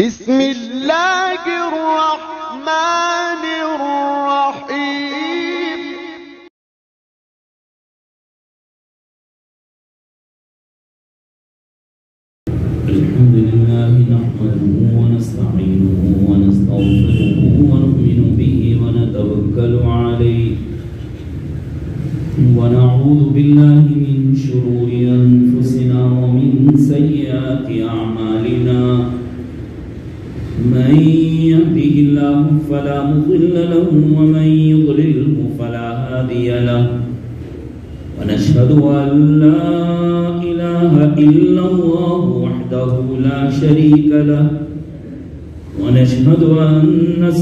بسم اللہ الرحمن الرحیم الحمد لله نحمده ونستعينه ونستغفره ونؤمن به ونتوكل عليه ونعوذ بالله من شرور أنفسنا ومن سيئات أعمالنا من يهده الله فلا مضل له ومن يضلله فلا هادي له ونشهد أن لا إله إلا الله وحده لا شريك له ونشهد أن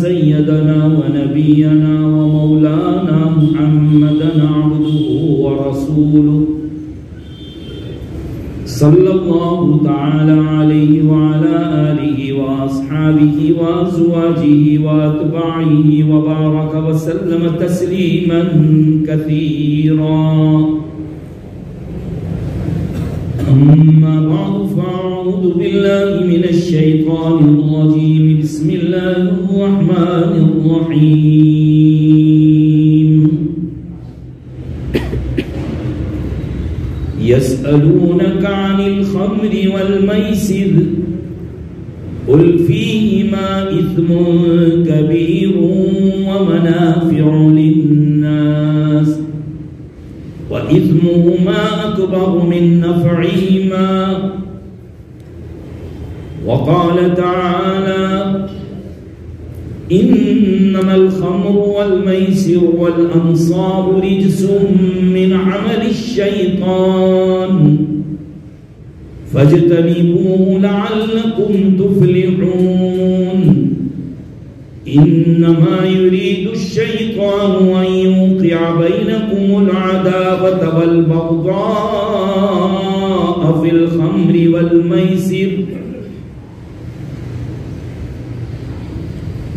سيدنا ونبينا ومولانا محمدا عبده ورسوله صلى الله تعالى عليه وعلى آله وأصحابه وأزواجه وأتباعه وبارك وسلم تسليما كثيرا أما بعد فأعوذ بالله من الشيطان الرجيم بسم الله الرحمن الرحيم يسألونك عن الخمر والميسر قل فيهما إثم كبير ومنافع للناس وإثمهما أكبر من نفعهما وقال تعالى إنما الخمر والميسر والأنصاب رجس من عمل الشيطان فاجتنبوه لعلكم تفلحون إنما يريد الشيطان أن يوقع بينكم العداوة والبغضاء في الخمر والميسر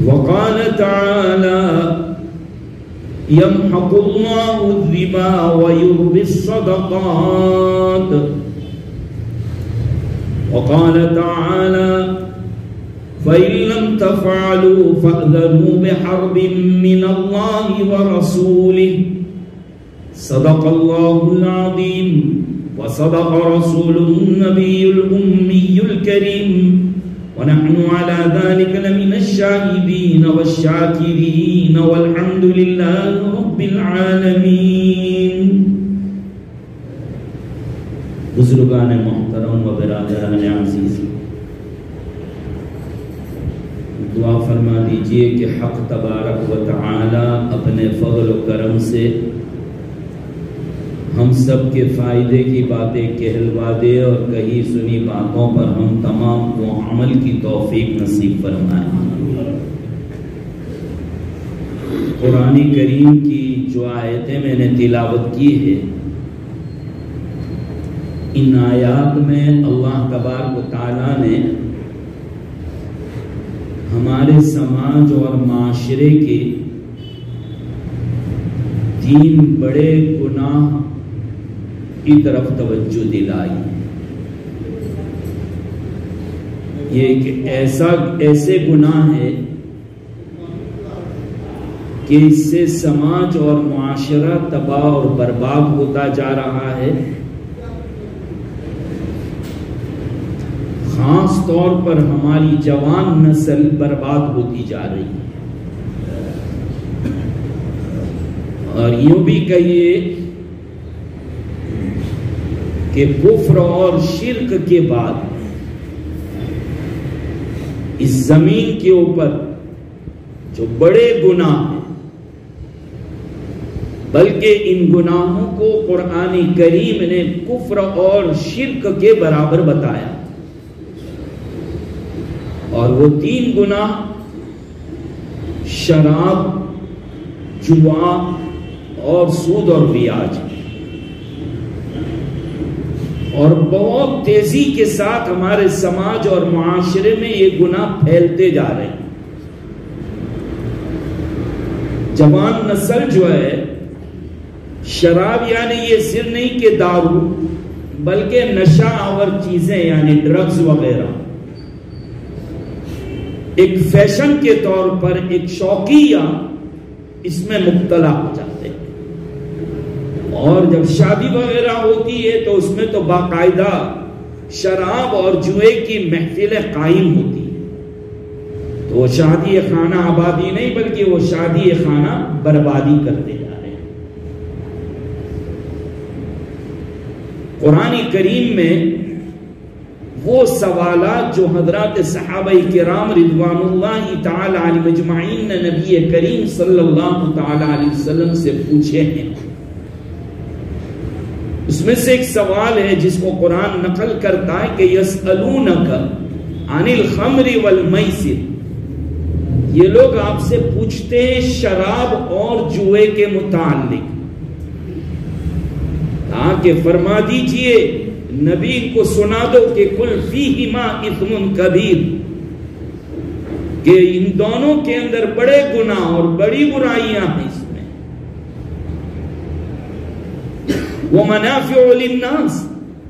وقال تعالى يمحق الله الربا ويربي الصدقات وقال تعالى فإن لم تفعلوا فأذنوا بحرب من الله ورسوله صدق الله العظيم وصدق رسوله النبي الأمي الكريم ونحن على ذلك لمن الشاهدين والشاكرين والحمد لله رب العالمين. بزرگان محترم و برادران عزیز، دعا فرما دیجئے کہ حق تبارک و تعالی اپنے فضل و کرم سے ہم سب کے فائدے کی باتیں کہلوا دے اور کہی سنی باتوں پر ہم تمام کو عمل کی توفیق نصیب فرمائے. قرآن کریم کی جو آیتیں میں نے تلاوت کی ہے، ان آیات میں اللہ تبارک و تعالیٰ نے ہمارے سماج اور معاشرے کے 3 بڑے گناہ کی طرف توجہ دلائی. یہ ایک ایسے گناہ ہے کہ اس سے سماج اور معاشرہ تباہ اور برباد ہوتا جا رہا ہے. خاص طور پر ہماری جوان نسل برباد ہوتی جا رہی ہے. اور یوں بھی کہیے کہ کفر اور شرک کے بعد اس زمین کے اوپر جو بڑے گناہ ہیں، بلکہ ان گناہوں کو قرآن کریم نے کفر اور شرک کے برابر بتایا. اور وہ 3 گناہ شراب، جوا اور سود اور بیاج، اور بہت تیزی کے ساتھ ہمارے سماج اور معاشرے میں یہ گناہ پھیلتے جا رہے ہیں. جوان نسل جو ہے، شراب یعنی یہ صرف نہیں کہ دارو، بلکہ نشہ آور چیزیں یعنی ڈرگز وغیرہ، ایک فیشن کے طور پر ایک شوقیہ اس میں مبتلا ہو جاتے ہیں، اور جب شادی وغیرہ ہوتی ہے تو اس میں تو باقاعدہ شراب اور جوئے کی محفلیں قائم ہوتی ہیں، تو وہ شادی خانہ آبادی نہیں بلکہ وہ شادی خانہ بربادی کرتے جا رہے ہیں۔ قرآن کریم میں وہ سوالات جو حضرات صحابہ کرام رضوان اللہ تعالی علیہم اجمعین نے نبی کریم صلی اللہ تعالی علیہ وسلم سے پوچھے ہیں، اس میں سے ایک سوال ہے جس کو قرآن نقل کرتا ہے کہ یسألونک عن الخمر والمیسر، یہ لوگ آپ سے پوچھتے ہیں شراب اور جوئے کے متعلق، تاکہ فرما دیجئے نبی کو سنا دو کہ کل فیہما اثم کبیر، کہ ان دونوں کے اندر بڑے گناہ اور بڑی برائیاں ہیں اس میں، ومنافع للناس،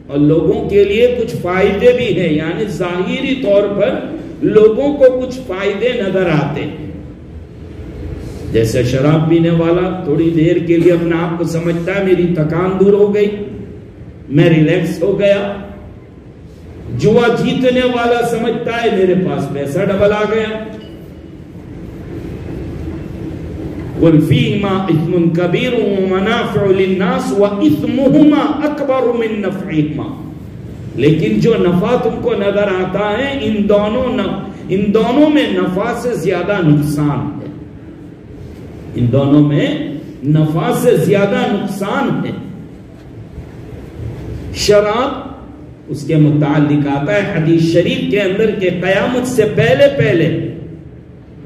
اور لوگوں کے لیے کچھ فائدے بھی ہیں، یعنی ظاہری طور پر لوگوں کو کچھ فائدے نظر آتے ہیں، جیسے شراب پینے والا تھوڑی دیر کے لیے اپنے آپ کو سمجھتا ہے میری تکان دور ہو گئی، میں ریلیکس ہو گیا، جوا جیتنے والا سمجھتا ہے میرے پاس پیسہ ڈبل آ گیا۔ قُلْ فِيهِمَا إِثْمٌ كَبِيرٌ وَمَنَافِعُ لِلنَّاسِ وَإِثْمُهُمَا أَكْبَرُ مِن نَّفْعِهِمَا، لیکن جو نفع تم کو نظر آتا ہے ان دونوں میں نفع سے زیادہ نقصان ہے، ان دونوں میں نفع سے زیادہ نقصان ہے۔ شراب اس کے متعلق آتا ہے حدیث شریف کے اندر کہ قیامت سے پہلے پہلے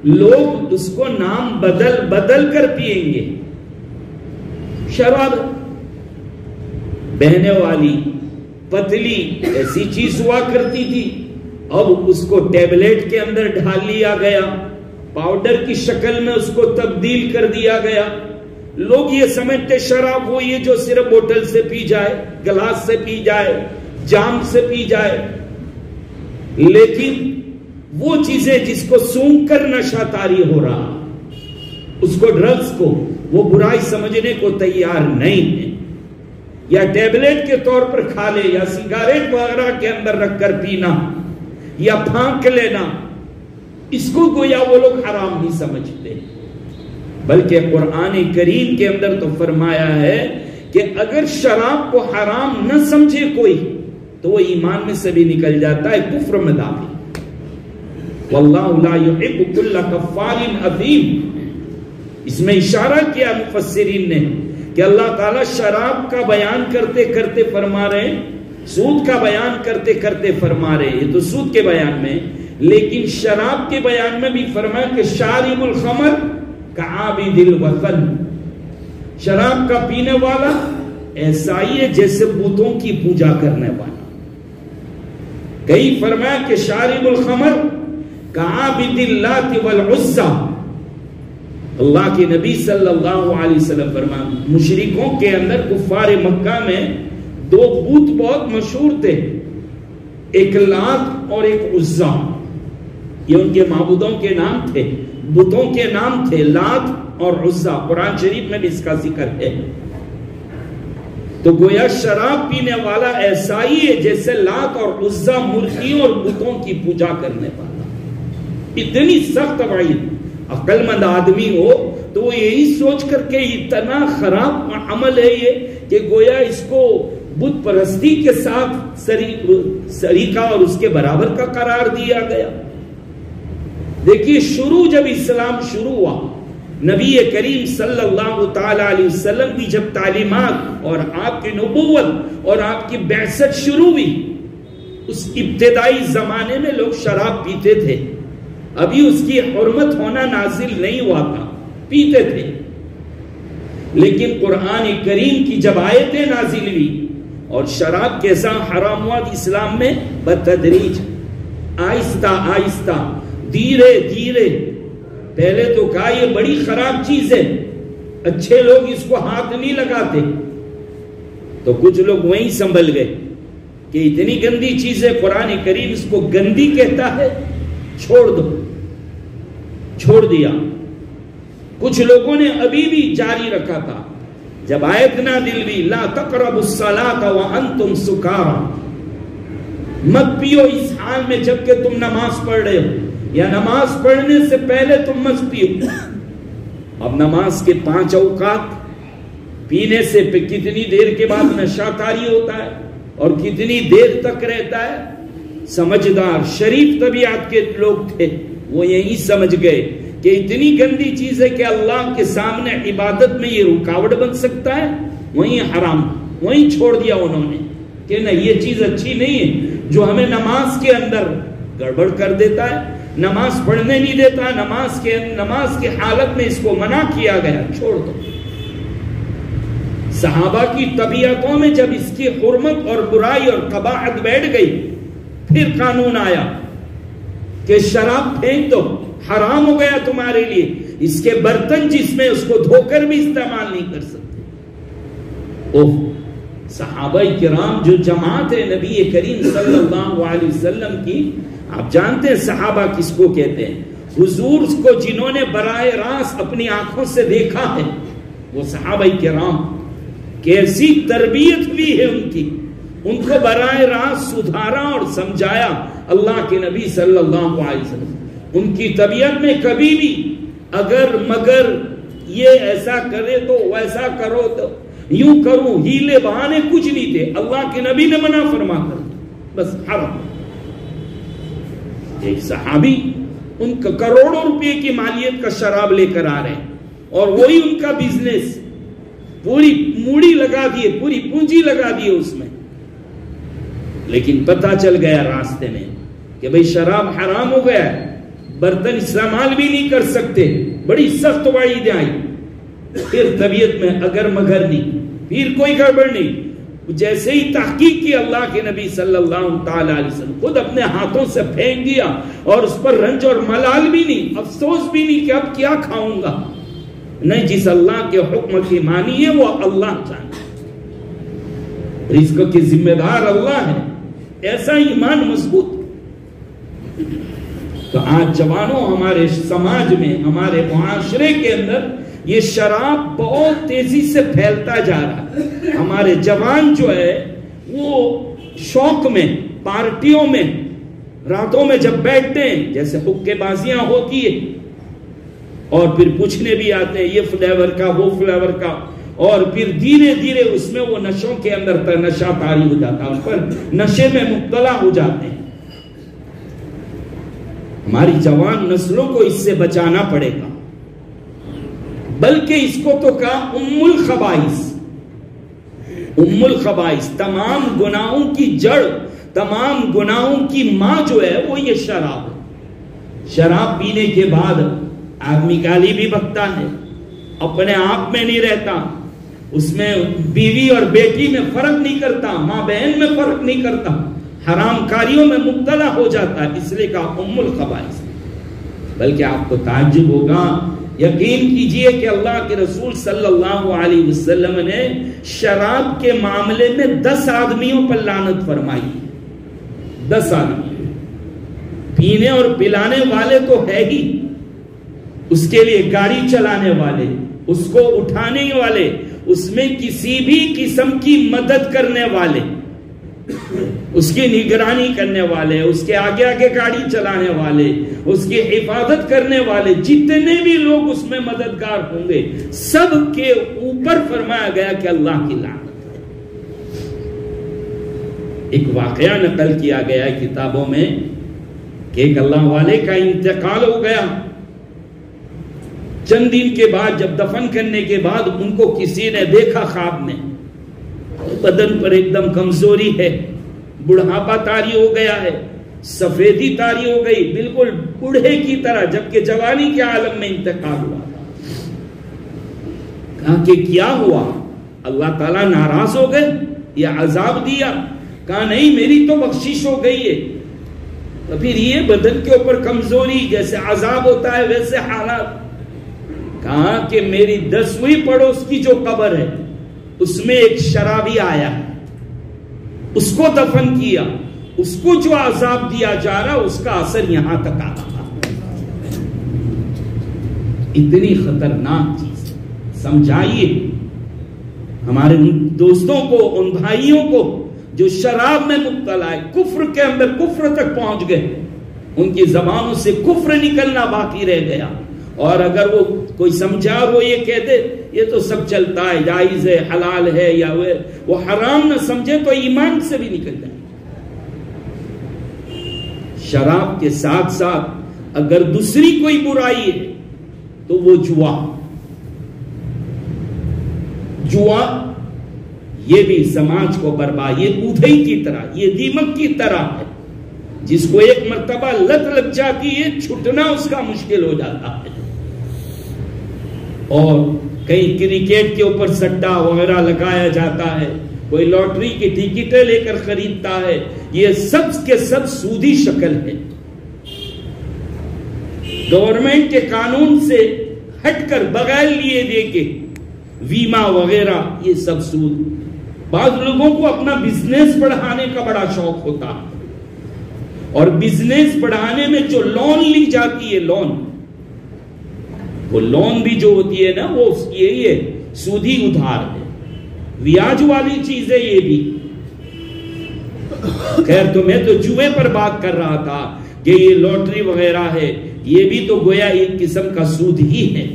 لوگ اس کو نام بدل کر پیئیں گے۔ شراب بہنے والی پتلی ایسی چیز ہوا کرتی تھی، اب اس کو ٹیبلٹ کے اندر ڈال لیا گیا، پاؤڈر کی شکل میں اس کو تبدیل کر دیا گیا۔ لوگ یہ سمجھتے شراب وہ یہ جو صرف بوتل سے پی جائے، گلاس سے پی جائے، جام سے پی جائے، لیکن وہ چیزیں جس کو سونگھ کر نشہ طاری ہو رہا، اس کو ڈرگز کو وہ برائی سمجھنے کو تیار نہیں ہے، یا ٹیبلٹ کے طور پر کھا لے، یا سگریٹ وغیرہ کے اندر رکھ کر پینا، یا پھانک لینا، اس کو گویا وہ لوگ حرام نہیں سمجھتے، بلکہ قرآن کریم کے اندر تو فرمایا ہے کہ اگر شراب کو حرام نہ سمجھے کوئی تو وہ ایمان میں سے بھی نکل جاتا ہے، کفر میں داخل۔ واللہ لا يحب كل کفار اثیم، اس میں اشارہ کیا مفسرین نے کہ اللہ تعالیٰ شراب کا بیان کرتے کرتے فرما رہے ہیں، سود کا بیان کرتے کرتے فرما رہے ہیں، یہ تو سود کے بیان میں، لیکن شراب کے بیان میں بھی فرمایا کہ شارب الخمر کعابد الوثن، شراب کا پینے والا ایسا ہی ہے جیسے بتوں کی پوجا کرنے والا۔ کئی فرمایا کہ شارب الخمر کعابد اللات والعزى، اللہ کے نبی صلی اللہ علیہ وسلم فرمایا مشرکوں کے اندر کفار مکہ میں دو بت بہت مشہور تھے، ایک لات اور ایک عزا، یہ ان کے معبودوں کے نام تھے، بتوں کے نام تھے لات اور عزا، قرآن شریف میں بھی اس کا ذکر ہے۔ تو گویا شراب پینے والا ایسا ہی ہے جیسے لات اور عزا مورتیوں اور بتوں کی پوجا کرنے والا۔ اتنی سخت وعید، عقل مند آدمی ہو تو وہ یہی سوچ کر کے اتنا خراب عمل ہے یہ کہ گویا اس کو بت پرستی کے ساتھ شریکہ اور اس کے برابر کا قرار دیا گیا۔ دیکھیے شروع جب اسلام شروع ہوا، نبی کریم صلی اللہ تعالی علیہ وسلم کی جب تعلیمات اور آپ کی نبوت اور آپ کی بعثت شروع ہوئی، اس ابتدائی زمانے میں لوگ شراب پیتے تھے، ابھی اس کی حرمت ہونا نازل نہیں ہوا تھا، پیتے تھے، لیکن قرآن کریم کی جب آیتیں نازل ہوئی اور شراب کیسا حرام ہوا اسلام میں، بتدریج آہستہ آہستہ دھیرے دھیرے، پہلے تو کہا یہ بڑی خراب چیز ہے، اچھے لوگ اس کو ہاتھ نہیں لگاتے، تو کچھ لوگ وہیں سنبھل گئے کہ اتنی گندی چیز ہے، قرآن کریم اس کو گندی کہتا ہے، چھوڑ دو، چھوڑ دیا. کچھ لوگوں نے ابھی بھی جاری رکھا تھا. جب آیت نازل ہوئی لا تقربوا الصلاة وانتم سکارى، مت پیو اس حال میں جبکہ تم نماز پڑھ رہے ہو، یا نماز پڑھنے سے پہلے تم مت پیو. اب نماز کے 5 اوقات پینے سے کتنی دیر کے بعد نشہ طاری ہوتا ہے اور کتنی دیر تک رہتا ہے. سمجھدار شریف طبیعت کے لوگ تھے، وہ یہی سمجھ گئے کہ اتنی گندی چیز ہے کہ اللہ کے سامنے عبادت میں یہ رکاوٹ بن سکتا ہے، وہیں حرام، وہیں چھوڑ دیا انہوں نے کہ نہیں یہ چیز اچھی نہیں ہے جو ہمیں نماز کے اندر گڑبڑ کر دیتا ہے، نماز پڑھنے نہیں دیتا، نماز کے حالت میں اس کو منع کیا گیا، چھوڑ دو. صحابہ کی طبیعتوں میں جب اس کی حرمت اور برائی اور قباحت بیٹھ گئی، پھر قانون آیا کہ شراب پھینک دو، حرام ہو گیا تمہارے لیے. اس کے برتن جس میں اس کو دھو کر بھی استعمال نہیں کر سکتے. اوہ، صحابہ کرام جو جماعت ہے نبی کریم صلی اللہ علیہ وسلم کی، آپ جانتے ہیں صحابہ کس کو کہتے ہیں؟ حضور کو جنہوں نے براہ راست اپنی آنکھوں سے دیکھا ہے، وہ صحابہ کرام. کیسی تربیت ہوئی ہے ان کی، ان کو براہ راست سدھارا اور سمجھایا اللہ کے نبی صلی اللہ علیہ وسلم. ان کی طبیعت میں کبھی بھی اگر مگر یہ ایسا کرے تو ویسا کرو تو یوں کروں، ہیلے بہانے کچھ نہیں تھے. اللہ کے نبی نے منع فرما کر بس حرام. ایک صحابی ان کا کروڑوں روپے کی مالیت کا شراب لے کر آ رہے ہیں اور وہی ان کا بزنس، پوری موڑی لگا دیے، پوری پونجی لگا دیے اس میں. لیکن پتہ چل گیا راستے میں کہ بھئی شراب حرام ہو گیا ہے، برتن استعمال بھی نہیں کر سکتے. بڑی سخت وعید آئی. پھر طبیعت میں اگر مگر نہیں، پھر کوئی گڑبڑ نہیں. جیسے ہی تحقیق کی اللہ کے نبی صلی اللہ تعالی علیہ وسلم خود اپنے ہاتھوں سے پھینک دیا، اور اس پر رنج اور ملال بھی نہیں، افسوس بھی نہیں کہ اب کیا کھاؤں گا. نہیں، جس اللہ کے حکم کی مانی ہے وہ اللہ جانے، رزق کی ذمہ دار اللہ ہے. ایسا ایمان مضبوط. تو آج جوانوں، ہمارے سماج میں، ہمارے معاشرے کے اندر یہ شراب بہت تیزی سے پھیلتا جا رہا ہے. ہمارے جوان جو ہے وہ شوق میں، پارٹیوں میں، راتوں میں جب بیٹھتے ہیں جیسے حقے بازیاں ہوتی ہے اور پھر پوچھنے بھی آتے ہیں یہ فلیور کا وہ فلیور کا، اور پھر دھیرے دھیرے اس میں وہ نشوں کے اندر نشہ طاری ہو جاتا ہے، اس پر نشے میں مبتلا ہو جاتے ہیں. ہماری جوان نسلوں کو اس سے بچانا پڑے گا. بلکہ اس کو تو کہا ام الخبائث. ام الخبائث، تمام گناہوں کی جڑ، تمام گناہوں کی ماں جو ہے وہ یہ شراب ہے. شراب پینے کے بعد آدمی گالی بھی بکتا ہے، اپنے آپ میں نہیں رہتا، اس میں بیوی اور بیٹی میں فرق نہیں کرتا، ماں بہن میں فرق نہیں کرتا، حرام کاریوں میں مبتلا ہو جاتا ہے. اس لیے کہا ام الخبائث. بلکہ آپ کو تعجب ہوگا، یقین کیجئے کہ اللہ کے رسول صلی اللہ علیہ وسلم نے شراب کے معاملے میں 10 آدمیوں پر لعنت فرمائی. 10 آدمی. پینے اور پلانے والے تو ہے ہی، اس کے لیے گاڑی چلانے والے، اس کو اٹھانے والے، اس میں کسی بھی قسم کی مدد کرنے والے، اس کی نگرانی کرنے والے، اس کے آگے آگے گاڑی چلانے والے، اس کی حفاظت کرنے والے، جتنے بھی لوگ اس میں مددگار ہوں گے، سب کے اوپر فرمایا گیا کہ اللہ کی لعنت. ایک واقعہ نقل کیا گیا ہے کتابوں میں کہ ایک اللہ والے کا انتقال ہو گیا. چند دن کے بعد جب دفن کرنے کے بعد ان کو کسی نے دیکھا خواب میں، بدن پر ایک دم کمزوری ہے، بڑھاپا طاری ہو گیا ہے، سفیدی طاری ہو گئی، بالکل بوڑھے کی طرح، جبکہ جوانی کے عالم میں انتقال ہوا. کہا کہ کیا ہوا؟ اللہ تعالیٰ ناراض ہو گئے یا عذاب دیا؟ کہا نہیں، میری تو بخشش ہو گئی ہے. تو پھر یہ بدن کے اوپر کمزوری، جیسے عذاب ہوتا ہے ویسے حالات. کہا کہ میری 10ویں پڑوس کی جو قبر ہے اس میں ایک شرابی آیا ہے، اس کو دفن کیا، اس کو جو عذاب دیا جا رہا اس کا اثر یہاں تک آتا تھا. اتنی خطرناک چیز. سمجھائیے ہمارے ان دوستوں کو، ان بھائیوں کو جو شراب میں مبتلا ہے، کفر کے اندر کفر تک پہنچ گئے، ان کی زبانوں سے کفر نکلنا باقی رہ گیا. اور اگر وہ کوئی سمجھا وہ یہ کہتے یہ تو سب چلتا ہے، جائز ہے، حلال ہے، یا وہ حرام نہ سمجھے تو ایمان سے بھی نکل جائے. شراب کے ساتھ ساتھ اگر دوسری کوئی برائی ہے تو وہ جوا یہ بھی سماج کو برباد، یہ اودھئی کی طرح، یہ دیمک کی طرح ہے، جس کو ایک مرتبہ لت لگ جاتی ہے چھٹنا اس کا مشکل ہو جاتا ہے. اور کئی کرکٹ کے اوپر سٹا وغیرہ لگایا جاتا ہے، کوئی لاٹری کی ٹکٹیں لے کر خریدتا ہے، یہ سب کے سب سودی شکل ہے. گورنمنٹ کے قانون سے ہٹ کر بغیر لیے دے کے ویما وغیرہ یہ سب سود. بعض لوگوں کو اپنا بزنس بڑھانے کا بڑا شوق ہوتا ہے، اور بزنس بڑھانے میں جو لون لی جاتی ہے، وہ لون بھی جو ہوتی ہے نا، وہ یہی ہے، سودی ادھار ہے، بیاج والی چیز ہے یہ بھی. خیر تو میں تو جوئے پر بات کر رہا تھا کہ یہ لاٹری وغیرہ ہے، یہ بھی تو گویا ایک قسم کا سود ہی ہے.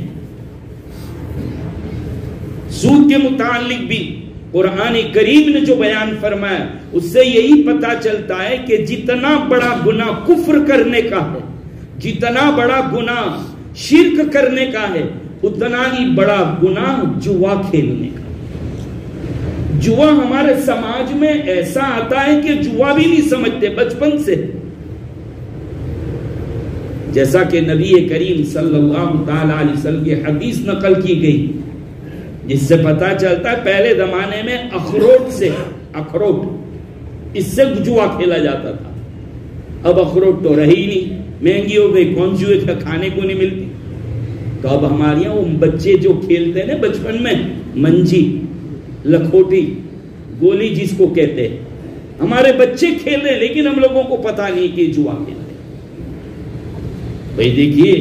سود کے متعلق بھی قرآن کریم نے جو بیان فرمایا اس سے یہی پتا چلتا ہے کہ جتنا بڑا گناہ کفر کرنے کا ہے، جتنا بڑا گناہ شرک کرنے کا ہے، اتنا ہی بڑا گناہ جوا کھیلنے کا. جوا ہمارے سماج میں ایسا آتا ہے کہ جوا بھی نہیں سمجھتے بچپن سے. جیسا کہ نبی کریم صلی اللہ تعالی علیہ وسلم کی حدیث نقل کی گئی، جس سے پتا چلتا ہے پہلے زمانے میں اخروٹ اس سے جوا کھیلا جاتا تھا. اب اخروٹ تو رہی نہیں، مہنگی ہو گئی، کون جوئے کھانے کو نہیں ملتی. تو اب ہمارے یہاں وہ بچے جو کھیلتے ہیں نا بچپن میں، منجی، لکھوٹی، گولی جس کو کہتے ہیں، ہمارے بچے کھیل رہے لیکن ہم لوگوں کو پتا نہیں کہ جوا کھیل رہے. بھائی دیکھیے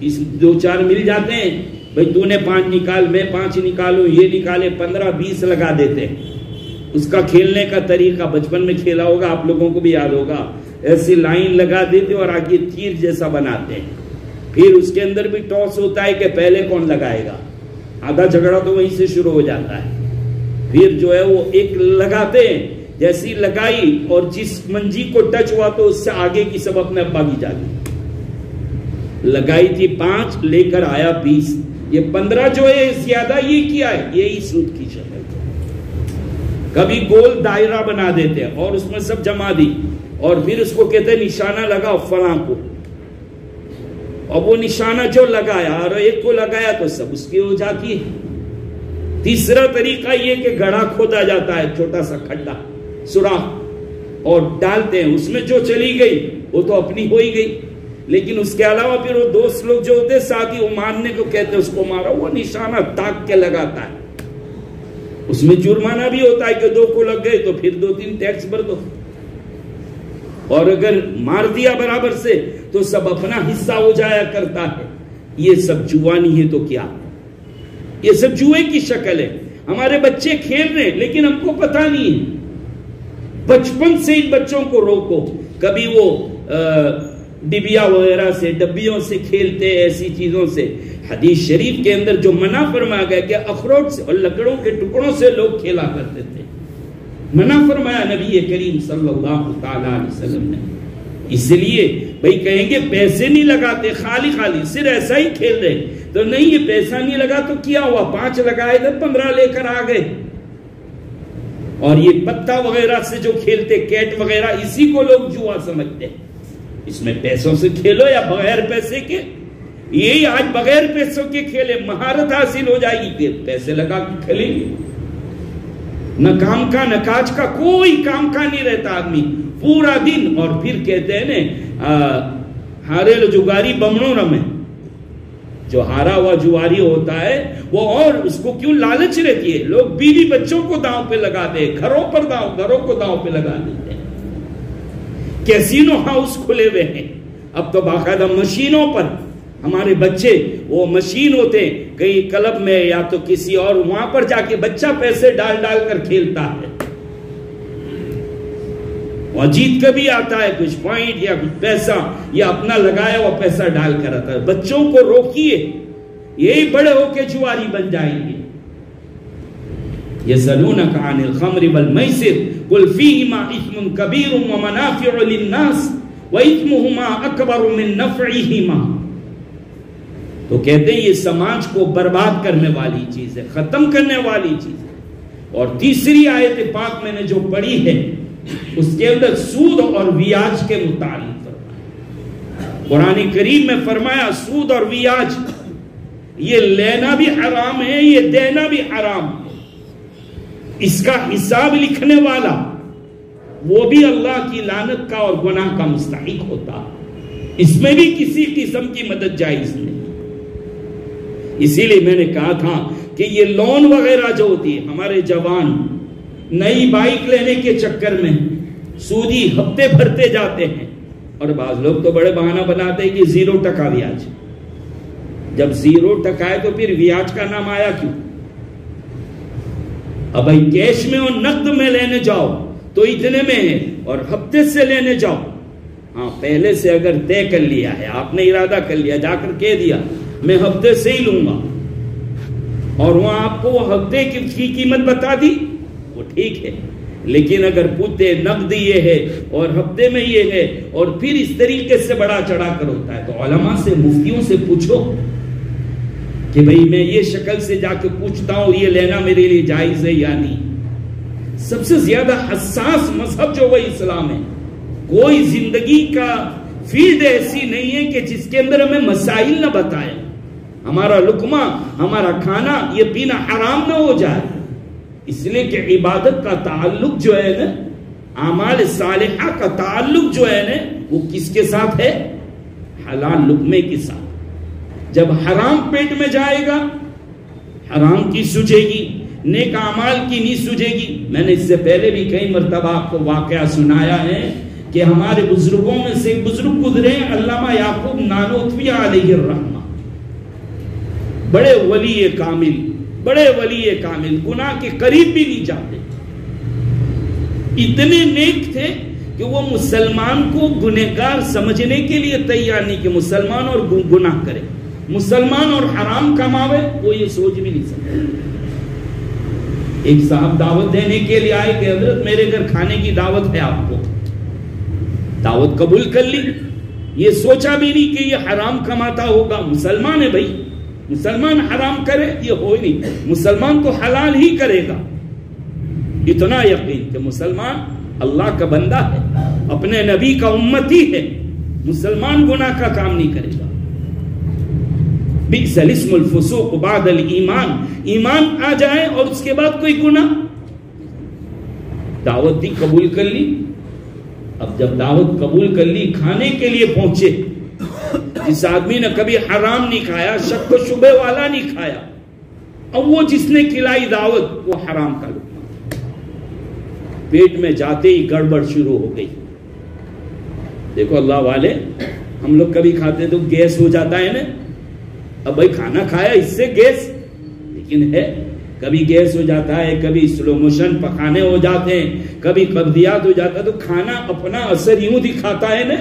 اس 2-4 مل جاتے ہیں، بھائی تو نے 5 نکال، میں 5 نکالوں، یہ نکالے 15-20 لگا دیتے ہیں. اس کا کھیلنے کا طریقہ بچپن میں کھیلا ہوگا، آپ لوگوں کو بھی یاد ہوگا. ایسی لائن لگا دیتے اور آگے تیر جیسا بناتے ہیں. پھر اس کے اندر بھی ٹاس ہوتا ہے کہ پہلے کون لگائے گا. آدھا جھگڑا تو وہیں سے شروع ہو جاتا ہے. پھر جو ہے وہ ایک لگاتے ہیں، جیسی لگائی اور جس منجی کو ٹچ ہوا تو اس سے آگے کی سب اپنے ابا کی جاتی. لگائی تھی 5، لے کر آیا 20، یہ 15 جو ہے زیادہ یہ کیا ہے، یہی سود کی شکل. کبھی گول دائرہ بنا دیتے ہیں اور اس میں سب جما دی، اور پھر اس کو کہتے ہیں نشانہ لگاؤ فلاں کو، اور وہ نشانہ جو لگایا اور ایک کو لگایا تو سب اس کی ہو جاتی ہے. تیسرا طریقہ یہ کہ گڑھا کھودا جاتا ہے، چھوٹا سا کھڈا سوراخ، اور ڈالتے ہیں، اس میں جو چلی گئی وہ تو اپنی ہو ہی گئی. لیکن اس کے علاوہ پھر وہ دوست لوگ جو ہوتے ساتھی، وہ مارنے کو کہتے ہیں، اس کو مارا، وہ نشانہ تاک کے لگاتا ہے. اس میں جرمانہ بھی ہوتا ہے کہ 2 کو لگ گئے تو پھر 2-3 ٹیکس بھر دو، اور اگر مار دیا برابر سے تو سب اپنا حصہ ہو جایا کرتا ہے. یہ سب جوا نہیں ہے تو کیا؟ یہ سب جوئے کی شکل ہے. ہمارے بچے کھیل رہے لیکن ہم کو پتا نہیں ہے. بچپن سے ان بچوں کو روکو. کبھی وہ ڈبیا وغیرہ سے، ڈبیوں سے کھیلتے، ایسی چیزوں سے. حدیث شریف کے اندر جو منع فرمایا گیا کہ اخروٹ سے اور لکڑوں کے ٹکڑوں سے لوگ کھیلا کرتے تھے، منع فرمایا نبی کریم صلی اللہ تعالی علیہ وسلم نے. اس لیے بھئی کہیں گے پیسے نہیں لگاتے، خالی صرف ایسا ہی کھیل رہے، تو نہیں، یہ پیسہ نہیں لگا تو کیا ہوا، 5 لگائے تھے 15 لے کر آ گئے. اور یہ پتہ وغیرہ سے جو کھیلتے، کیٹ وغیرہ، اسی کو لوگ جوا سمجھتے. اس میں پیسوں سے کھیلو یا بغیر پیسے کے، یہی آج بغیر پیسوں کے کھیلے، مہارت حاصل ہو جائے گی، پیسے لگا کے کھیلیں گے. نہ کام کا نہ کاج کا، کوئی کام کا نہیں رہتا آدمی پورا دن. اور پھر کہتے ہیں نا ہارے لو جگاری بمنو رمے، جو ہارا ہوا جواری ہوتا ہے وہ، اور اس کو کیوں لالچ رہتی ہے، لوگ بیوی بچوں کو داؤں پہ لگا دے، گھروں کو داؤں پہ لگا دیتے ہیں. کیسینو ہاؤس کھلے ہوئے ہیں اب تو باقاعدہ مشینوں پر ہمارے بچے وہ مشین ہوتے ہیں کہیں کلب میں یا تو کسی اور وہاں پر جا کے بچہ پیسے ڈال ڈال کر کھیلتا ہے اور جیت کا بھی آتا ہے کچھ پوائنٹ یا کچھ پیسہ یا اپنا لگایا وہ پیسہ ڈال کر آتا ہے. بچوں کو روکیے, یہی بڑے ہو کے جواری بن جائیں گے. یسألونک عن الخمر والمیسر قل فیہما اثم کبیر ومنافع للناس واثمہما اکبر من نفعہما. تو کہتے ہیں یہ سماج کو برباد کرنے والی چیز ہے, ختم کرنے والی چیز ہے. اور تیسری آیت پاک میں نے جو پڑھی ہے اس کے اندر سود اور بیاج کے متعلق فرمایا. قرآن کریم میں فرمایا سود اور بیاج یہ لینا بھی حرام ہے, یہ دینا بھی حرام ہے. اس کا حساب لکھنے والا وہ بھی اللہ کی لعنت کا اور گناہ کا مستحق ہوتا, اس میں بھی کسی قسم کی مدد جائز نہیں. اسی لیے میں نے کہا تھا کہ یہ لون وغیرہ جو ہوتی ہے, ہمارے جوان نئی بائک لینے کے چکر میں سودی ہفتے بھرتے جاتے ہیں, اور بعض لوگ تو بڑے بہانہ بناتے ہیں کہ 0% بیاج. جب 0% ہے تو پھر بیاج کا نام آیا کیوں؟ اب بھائی کیش میں اور نقد میں لینے جاؤ تو اتنے میں ہے, اور ہفتے سے لینے جاؤ, ہاں پہلے سے اگر طے کر لیا ہے, آپ نے ارادہ کر لیا, جا کر کہہ دیا میں ہفتے سے ہی لوں گا, اور وہاں آپ کو وہ ہفتے کی قیمت بتا دی, وہ ٹھیک ہے. لیکن اگر پوچھتے نقد یہ ہے اور ہفتے میں یہ ہے اور پھر اس طریقے سے بڑا چڑھا کر ہوتا ہے, تو علماء سے مفتیوں سے پوچھو کہ بھئی میں یہ شکل سے جا کے پوچھتا ہوں یہ لینا میرے لیے جائز ہے یا نہیں. سب سے زیادہ حساس مذہب جو وہ اسلام ہے. کوئی زندگی کا فیلڈ ایسی نہیں ہے کہ جس کے اندر ہمیں مسائل نہ بتائے. ہمارا لقمہ, ہمارا کھانا, یہ پینا حرام نہ ہو جائے. اس لیے کہ عبادت کا تعلق جو ہے نا, اعمال صالحہ کا تعلق جو ہے نا, وہ کس کے ساتھ ہے؟ حلال لقمے کے ساتھ. جب حرام پیٹ میں جائے گا حرام کی سوچے گی, نیک اعمال کی نہیں سوچے گی. میں نے اس سے پہلے بھی کئی مرتبہ آپ کو واقعہ سنایا ہے کہ ہمارے بزرگوں میں سے ایک بزرگ گزرے علامہ یعقوب نانوتوی علیہ الرحمہ, بڑے ولی کامل, بڑے ولی کامل, گناہ کے قریب بھی نہیں جاتے. اتنے نیک تھے کہ وہ مسلمان کو گنہگار سمجھنے کے لیے تیار نہیں کہ مسلمان اور گناہ کرے, مسلمان اور حرام کماوے, وہ یہ سوچ بھی نہیں سکتے. ایک صاحب دعوت دینے کے لیے آئے کہ حضرت میرے گھر کھانے کی دعوت ہے, آپ کو دعوت قبول کر لی. یہ سوچا بھی نہیں کہ یہ حرام کماتا ہوگا. مسلمان ہے بھائی, مسلمان حرام کرے یہ ہو ہی نہیں, مسلمان تو حلال ہی کرے گا. اتنا یقین کہ مسلمان اللہ کا بندہ ہے, اپنے نبی کا امتی ہے, مسلمان گناہ کا کام نہیں کرے گا. بئس الاسم الفسوق بعد الایمان, ایمان آ جائے اور اس کے بعد کوئی گناہ. دعوت دی, قبول کر لی. اب جب دعوت قبول کر لی, کھانے کے لیے پہنچے, جس آدمی نے کبھی حرام نہیں کھایا, شک و شبہ والا نہیں کھایا, اب وہ جس نے کھلائی دعوت وہ حرام کا لقمہ. پیٹ میں جاتے ہی گڑبڑ شروع ہو گئی. دیکھو اللہ والے, ہم لوگ کبھی کھاتے تو گیس ہو جاتا ہے نا. اب بھائی کھانا کھایا اس سے گیس, لیکن ہے کبھی گیس ہو جاتا ہے, کبھی سلو موشن پکانے ہو جاتے ہیں, کبھی قبضیات ہو جاتا ہے. تو کھانا اپنا اثر یوں دکھاتا ہے نا,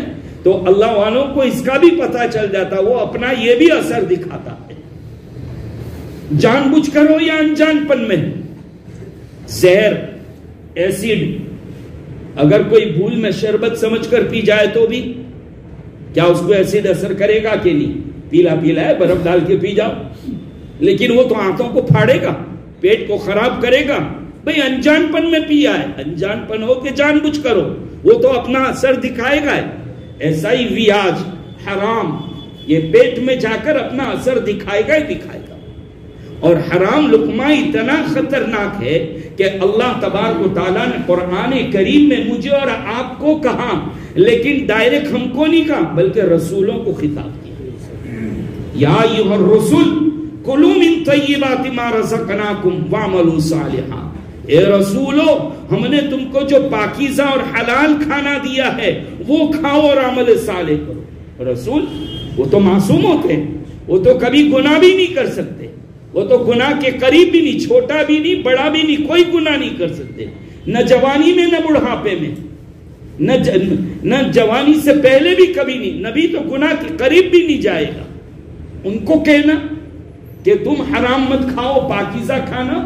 تو اللہ والوں کو اس کا بھی پتہ چل جاتا, وہ اپنا یہ بھی اثر دکھاتا ہے. جان بوجھ کر ہو یا انجان پن میں. زہر, ایسیڈ, اگر کوئی بھول میں شربت سمجھ کر پی جائے تو بھی کیا اس کو ایسیڈ اثر کرے گا کہ نہیں؟ پیلا پیلا ہے, برف ڈال کے پی جاؤ, لیکن وہ تو آنتوں کو پھاڑے گا, پیٹ کو خراب کرے گا. بھئی انجان پن میں پیا ہے, انجان پن ہو کہ جان بوجھ کرو, وہ تو اپنا اثر دکھائے گا. ایسا ہی ویاج, حرام, یہ پیٹ میں جا کر اپنا اثر دکھائے گا ہی دکھائے گا. اور حرام لقمہ اتنا خطرناک ہے کہ اللہ تبارک و تعالیٰ نے قرآن کریم میں مجھے اور آپ کو کہا, لیکن ڈائریکٹ ہم کو نہیں کہا, بلکہ رسولوں کو خطاب کیا. یا ایھا الرسل کلوا من طیبات ما رزقناکم واعملوا صالحا. اے رسولو, ہم نے تم کو جو پاکیزہ اور حلال کھانا دیا ہے وہ کھاؤ اور عمل صالح کرو. رسول وہ تو معصوم ہوتے ہیں، وہ تو کبھی گناہ بھی نہیں کر سکتے، وہ تو گناہ کے قریب بھی نہیں، چھوٹا بھی نہیں، بڑا بھی نہیں، کوئی گناہ نہیں کر سکتے، نہ جوانی میں نہ بڑھاپے میں، نہ جوانی سے پہلے بھی کبھی نہیں۔ نبی تو گناہ کے قریب بھی نہیں جائے گا۔ ان کو کہنا کہ تم حرام مت کھاؤ، پاکیزہ کھانا،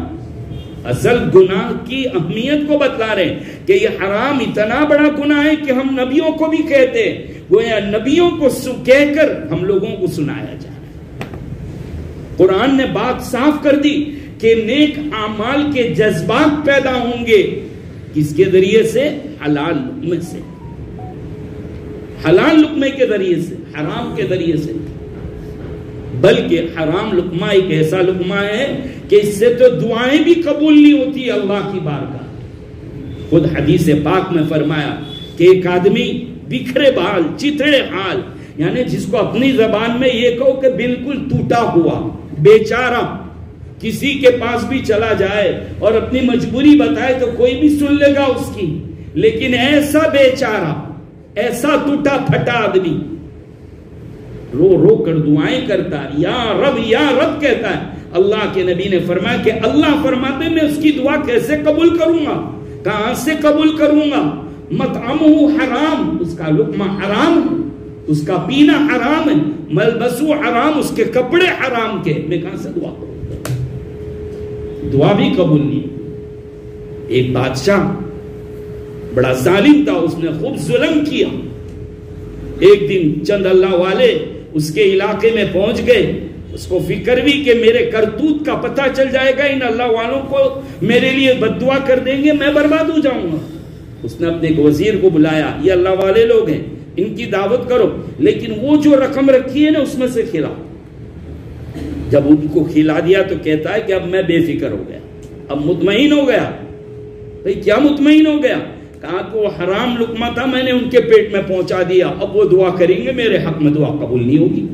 اصل گناہ کی اہمیت کو بتلا رہے ہیں کہ یہ حرام اتنا بڑا گناہ ہے کہ ہم نبیوں کو بھی کہتے ہیں، گویا نبیوں کو کہہ کر ہم لوگوں کو سنایا جا رہا ہے۔ قرآن نے بات صاف کر دی کہ نیک اعمال کے جذبات پیدا ہوں گے، کس کے ذریعے سے؟ حلال لقمے سے، حلال لقمے کے ذریعے سے، حرام کے ذریعے سے۔ بلکہ حرام لقمہ ایک ایسا لقمہ ہے کہ اس سے تو دعائیں بھی قبول نہیں ہوتی اللہ کی بارگاہ۔ خود حدیث پاک میں فرمایا کہ ایک آدمی بکھرے بال، چتڑے حال، یعنی جس کو اپنی زبان میں یہ کہو کہ بالکل ٹوٹا ہوا، بیچارہ، کسی کے پاس بھی چلا جائے اور اپنی مجبوری بتائے تو کوئی بھی سن لے گا اس کی، لیکن ایسا بیچارہ، ایسا ٹوٹا پھٹا آدمی رو رو کر دعائیں کرتا ہے، یا رب کہتا ہے۔ اللہ کے نبی نے فرمایا کہ اللہ فرماتے میں اس کی دعا کیسے قبول کروں گا، کہاں سے قبول کروں گا؟ مطعمہ حرام، اس کا لقمہ حرام ہے، اس کا پینا حرام ہے، ملبسو حرام، اس کے کپڑے حرام کے، میں کہاں سے دعا کروں گا؟ دعا بھی قبول نہیں۔ ایک بادشاہ بڑا ظالم تھا، اس نے خوب ظلم کیا۔ ایک دن چند اللہ والے اس کے علاقے میں پہنچ گئے، اس کو فکر بھی کہ میرے کرتوت کا پتہ چل جائے گا، ان اللہ والوں کو میرے لیے بد دعا کر دیں گے، میں برباد ہو جاؤں گا۔ اس نے اپنے ایک وزیر کو بلایا، یہ اللہ والے لوگ ہیں، ان کی دعوت کرو، لیکن وہ جو رقم رکھی ہے نا اس میں سے کھلاؤ۔ جب ان کو کھلا دیا تو کہتا ہے کہ اب میں بے فکر ہو گیا، اب مطمئن ہو گیا۔ بھئی کیا مطمئن ہو گیا؟ کہا کہ وہ حرام لقمہ تھا، میں نے ان کے پیٹ میں پہنچا دیا، اب وہ دعا کریں گے، میرے حق میں دعا قبول نہیں ہوگی۔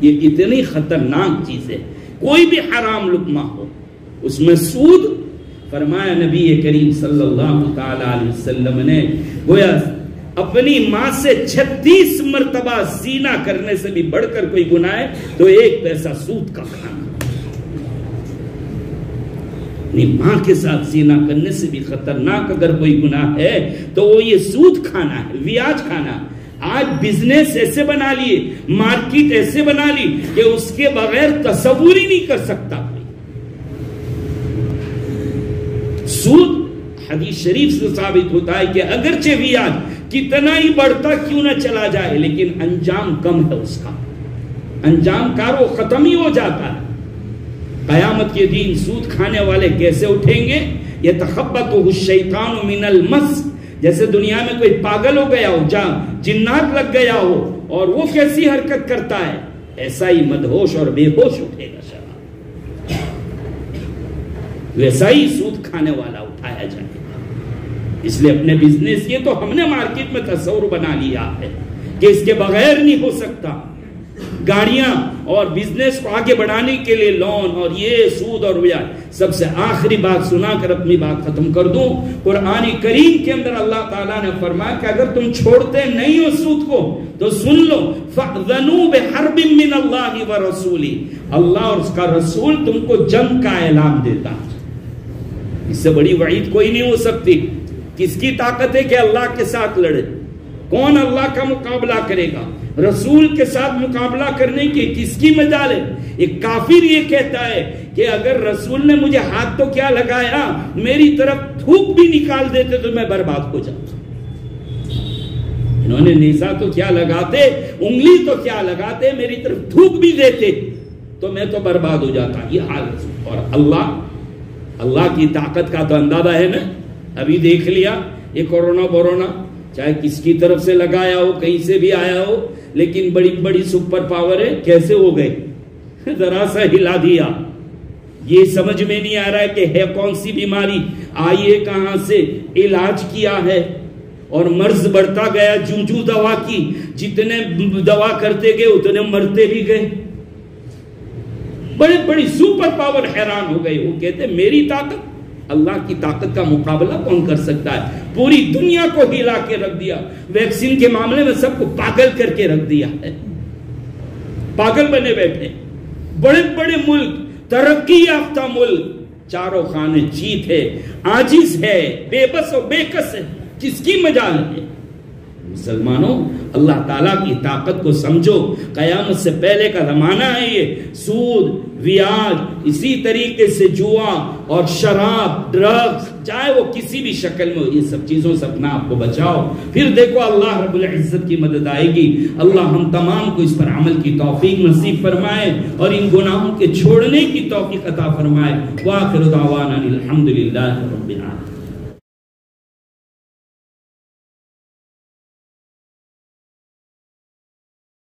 یہ اتنی خطرناک چیز ہے، کوئی بھی حرام لقمہ ہو، اس میں سود۔ فرمایا نبی کریم صلی اللہ تعالی علیہ وسلم نے، گویا اپنی ماں سے 36 مرتبہ زنا کرنے سے بھی بڑھ کر کوئی گناہ ہے تو ایک پیسہ سود کا کھانا، ماں کے ساتھ زنا کرنے سے بھی خطرناک اگر کوئی گناہ ہے تو وہ یہ سود کھانا ہے، بیاج کھانا۔ آج بزنس ایسے بنا لیے، مارکیٹ ایسے بنا لی کہ اس کے بغیر تصور ہی نہیں کر سکتا کوئی۔ سود حدیث شریف سے ثابت ہوتا ہے کہ اگرچہ بیاج کتنا ہی بڑھتا کیوں نہ چلا جائے، لیکن انجام کم ہے، اس کا انجام کارو ختم ہی ہو جاتا ہے۔ قیامت کے دن سود کھانے والے کیسے اٹھیں گے؟ یتخبطہ الشیطان من المس، جیسے دنیا میں کوئی پاگل ہو گیا ہو، جنات لگ گیا ہو اور وہ کیسی حرکت کرتا ہے، ایسا ہی مدہوش اور بے ہوش اٹھے گا شراب، ویسا ہی سود کھانے والا اٹھایا جائے گا۔ اس لیے اپنے بزنس، یہ تو ہم نے مارکیٹ میں تصور بنا لیا ہے کہ اس کے بغیر نہیں ہو سکتا، گاڑیاں اور بزنس کو آگے بڑھانے کے لیے لون اور یہ سود اور بیاج۔ سب سے آخری بات سنا کر اپنی بات ختم کر دوں، قرآن کریم کے اندر اللہ تعالیٰ نے فرمایا کہ اگر تم چھوڑتے نہیں ہو سود کو تو سن لو، فَأْذَنُوا بِحَرْبٍ مِّنَ اللَّهِ وَرَسُولِهِ، اللہ اور اس کا رسول تم کو جنگ کا اعلان دیتا۔ اس سے بڑی وعید کوئی نہیں ہو سکتی۔ کس کی طاقت ہے کہ اللہ کے ساتھ لڑے؟ کون اللہ کا مقابلہ کرے گا؟ رسول کے ساتھ مقابلہ کرنے کی کس کی مجال ہے؟ ایک کافر یہ کہتا ہے کہ اگر رسول نے مجھے ہاتھ تو کیا لگایا، میری طرف تھوک بھی نکال دیتے تو میں برباد ہو جاتا۔ انہوں نے نیزہ تو کیا لگاتے، انگلی تو کیا لگاتے، میری طرف تھوک بھی دیتے تو میں تو برباد ہو جاتا۔ یہ حال ہے۔ اور اللہ کی طاقت کا تو اندازہ ہے نا، ابھی دیکھ لیا یہ کورونا چاہے کس کی طرف سے لگایا ہو، کہیں سے بھی آیا ہو، لیکن بڑی بڑی سپر پاور ہے، کیسے ہو گئے؟ ذرا سا ہلا دیا، یہ سمجھ میں نہیں آ رہا ہے کہ ہے کون سی بیماری، آئیے کہاں سے، علاج کیا ہے، اور مرض بڑھتا گیا۔ جو دوا کی، جتنے دوا کرتے گئے اتنے مرتے بھی گئے۔ بڑی سپر پاور حیران ہو گئے، وہ کہتے میری طاقت، اللہ کی طاقت کا مقابلہ کون کر سکتا ہے؟ پوری دنیا کو ہلا کے رکھ دیا، ویکسین کے معاملے میں سب کو پاگل کر کے رکھ دیا ہے۔ پاگل بنے بیٹھے. بڑے بڑے ملک، ترقی یافتہ ملک، چاروں خانے چیت ہے، عاجز ہے، بے بس و بے کس ہے، کس کی مجال ہے؟ مسلمانوں، اللہ تعالیٰ کی طاقت کو سمجھو. قیامت سے پہلے کا زمانہ ہے یہ. سود، بیاج، اسی طریقے سے جوا اور شراب، ڈرگز، چاہے وہ کسی بھی شکل میں، یہ سب چیزوں سے اپنا آپ کو بچاؤ. پھر دیکھو اللہ رب العزت کی مدد آئے گی. اللہ ہم تمام کو اس پر عمل کی توفیق نصیب فرمائے اور ان گناہوں کے چھوڑنے کی توفیق عطا فرمائے. وآخر دعوانا الحمدللہ رب العالمین.